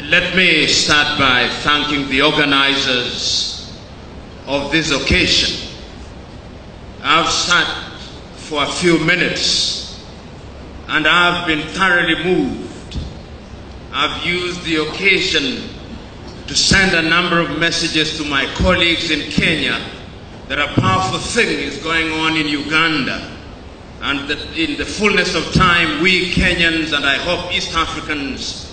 Let me start by thanking the organizers of this occasion. I've sat for a few minutes and I've been thoroughly moved. I've used the occasion to send a number of messages to my colleagues in Kenya that a powerful thing is going on in Uganda, and that in the fullness of time, we Kenyans and I hope East Africans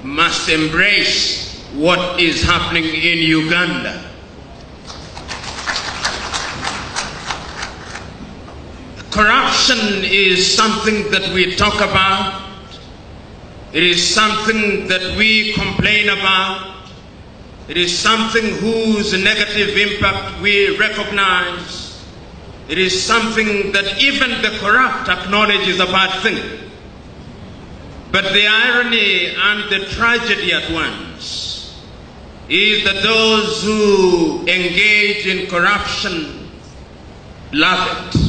must embrace what is happening in Uganda. Corruption is something that we talk about. It is something that we complain about. It is something whose negative impact we recognize. It is something that even the corrupt acknowledge is a bad thing. But the irony and the tragedy at once is that those who engage in corruption love it.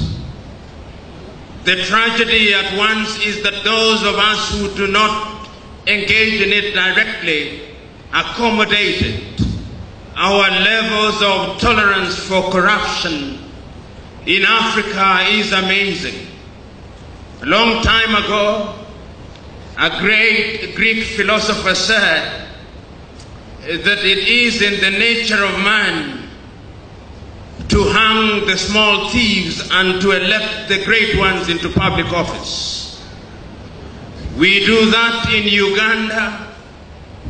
The tragedy at once is that those of us who do not engage in it directly accommodate it. Our levels of tolerance for corruption in Africa is amazing. A long time ago, a great Greek philosopher said that it is in the nature of man to hang the small thieves and to elect the great ones into public office. We do that in Uganda,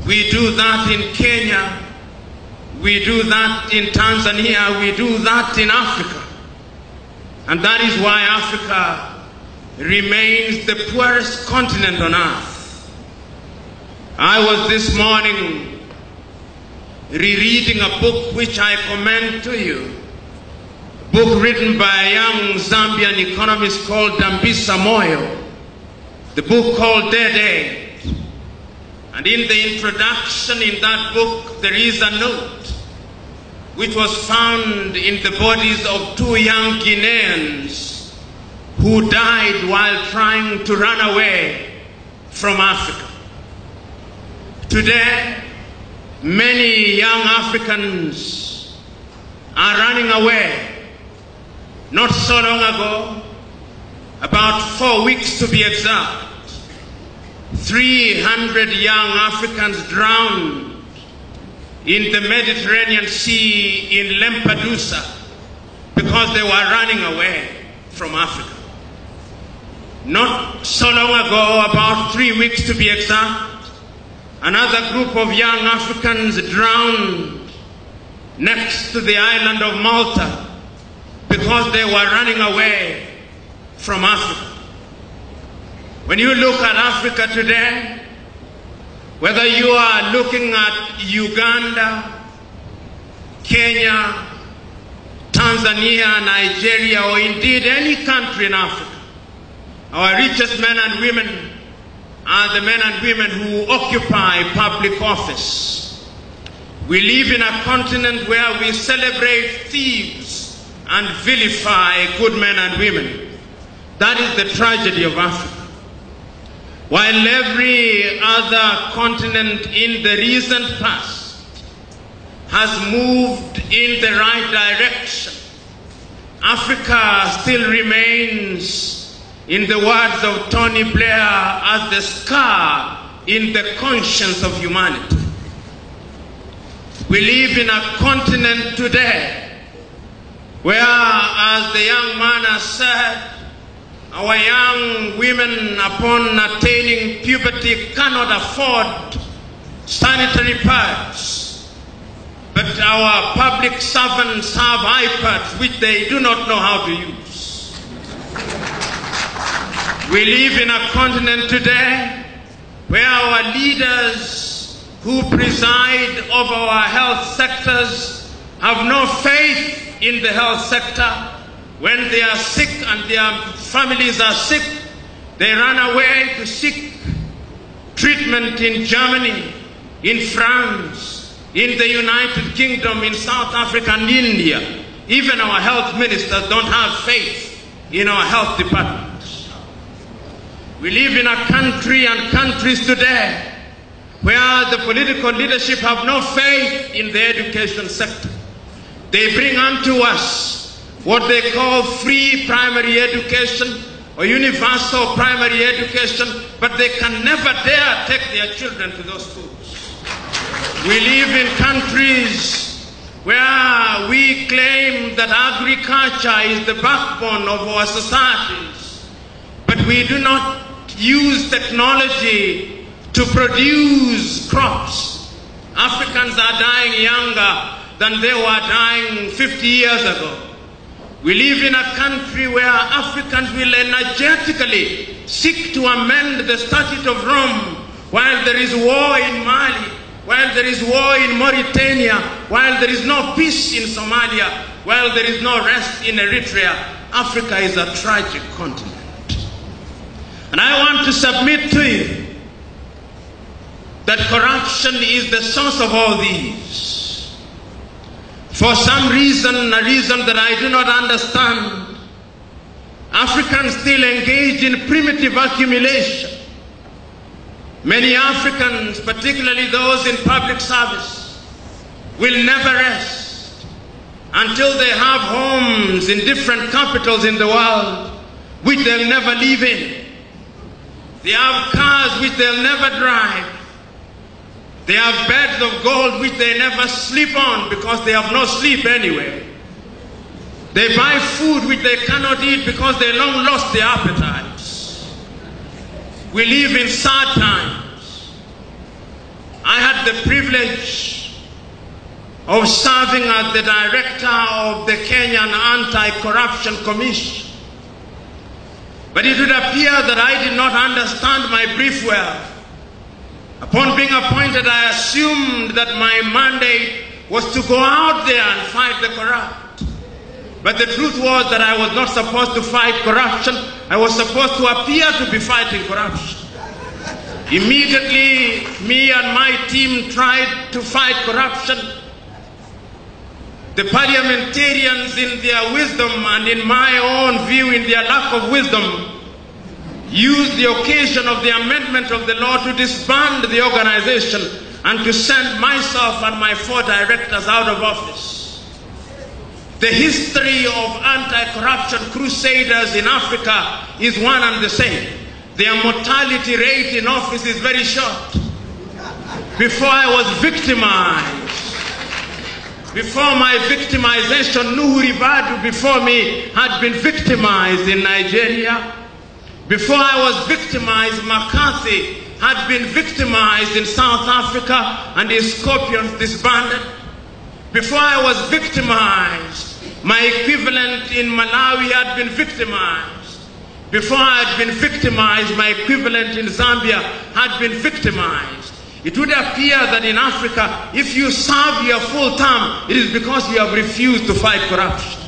we do that in Kenya, we do that in Tanzania, we do that in Africa. And that is why Africa remains the poorest continent on earth. I was this morning rereading a book which I commend to you, a book written by a young Zambian economist called Dambisa Moyo, the book called Dead Aid. And in the introduction in that book, there is a note which was found in the bodies of two young Guineans who died while trying to run away from Africa. Today, many young Africans are running away. Not so long ago, about 4 weeks to be exact, 300 young Africans drowned in the Mediterranean Sea in Lampedusa because they were running away from Africa. Not so long ago, about 3 weeks to be exact, another group of young Africans drowned next to the island of Malta because they were running away from Africa. When you look at Africa today, whether you are looking at Uganda, Kenya, Tanzania, Nigeria, or indeed any country in Africa, our richest men and women are the men and women who occupy public office. We live in a continent where we celebrate thieves and vilify good men and women. That is the tragedy of Africa. While every other continent in the recent past has moved in the right direction, Africa still remains, in the words of Tony Blair, as the scar in the conscience of humanity. We live in a continent today where, as the young man has said, our young women, upon attaining puberty, cannot afford sanitary pads. But our public servants have iPads which they do not know how to use. We live in a continent today where our leaders who preside over our health sectors have no faith in the health sector. When they are sick and their families are sick, they run away to seek treatment in Germany, in France, in the United Kingdom, in South Africa and India. Even our health ministers don't have faith in our health departments. We live in a country and countries today where the political leadership have no faith in the education sector. They bring unto us what they call free primary education or universal primary education, but they can never dare take their children to those schools. We live in countries where we claim that agriculture is the backbone of our societies, but we do not use technology to produce crops. Africans are dying younger than they were dying 50 years ago. We live in a country where Africans will energetically seek to amend the Statute of Rome while there is war in Mali, while there is war in Mauritania, while there is no peace in Somalia, while there is no rest in Eritrea. Africa is a tragic continent. And I want to submit to you that corruption is the source of all these. For some reason, a reason that I do not understand, Africans still engage in primitive accumulation. Many Africans, particularly those in public service, will never rest until they have homes in different capitals in the world which they'll never live in. They have cars which they'll never drive. They have beds of gold which they never sleep on because they have no sleep anyway. They buy food which they cannot eat because they long lost their appetites. We live in sad times. I had the privilege of serving as the director of the Kenyan Anti-Corruption Commission. But it would appear that I did not understand my brief well. Upon being appointed, I assumed that my mandate was to go out there and fight the corrupt. But the truth was that I was not supposed to fight corruption. I was supposed to appear to be fighting corruption. Immediately, me and my team tried to fight corruption. The parliamentarians, in their wisdom and in my own view, in their lack of wisdom, used the occasion of the amendment of the law to disband the organization and to send myself and my 4 directors out of office. The history of anti-corruption crusaders in Africa is one and the same. Their mortality rate in office is very short. Before I was victimized, before my victimization, Nuhu Ribadu before me had been victimized in Nigeria. Before I was victimized, McCarthy had been victimized in South Africa and his scorpions disbanded. Before I was victimized, my equivalent in Malawi had been victimized. Before I had been victimized, my equivalent in Zambia had been victimized. It would appear that in Africa, if you serve your full term, it is because you have refused to fight corruption.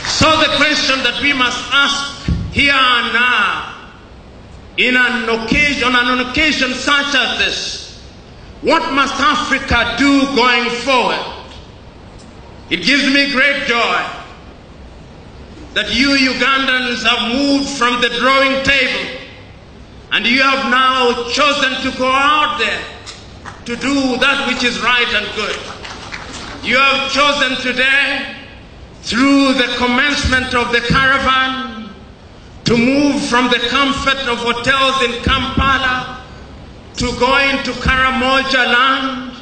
So the question that we must ask here and now, on an occasion such as this, what must Africa do going forward? It gives me great joy that you Ugandans have moved from the drawing table and you have now chosen to go out there to do that which is right and good. You have chosen today, through the commencement of the caravan, to move from the comfort of hotels in Kampala to go into Karamoja land,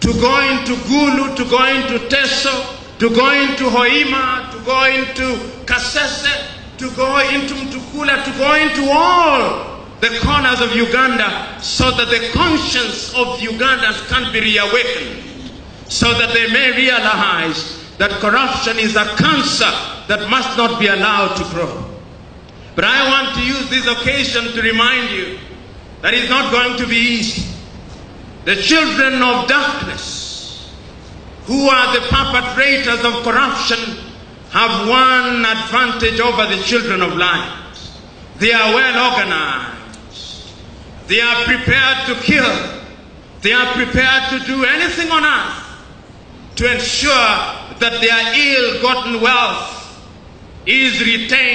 to go into Gulu, to go into Teso, to go into Hoima, to go into Kasese, to go into Mtukula, to go into all the corners of Uganda, so that the conscience of Ugandans can be reawakened, so that they may realize that corruption is a cancer that must not be allowed to grow. But I want to use this occasion to remind you that it's not going to be easy. The children of darkness, who are the perpetrators of corruption, have one advantage over the children of light. They are well organized. They are prepared to kill. They are prepared to do anything on earth to ensure that their ill-gotten wealth is retained.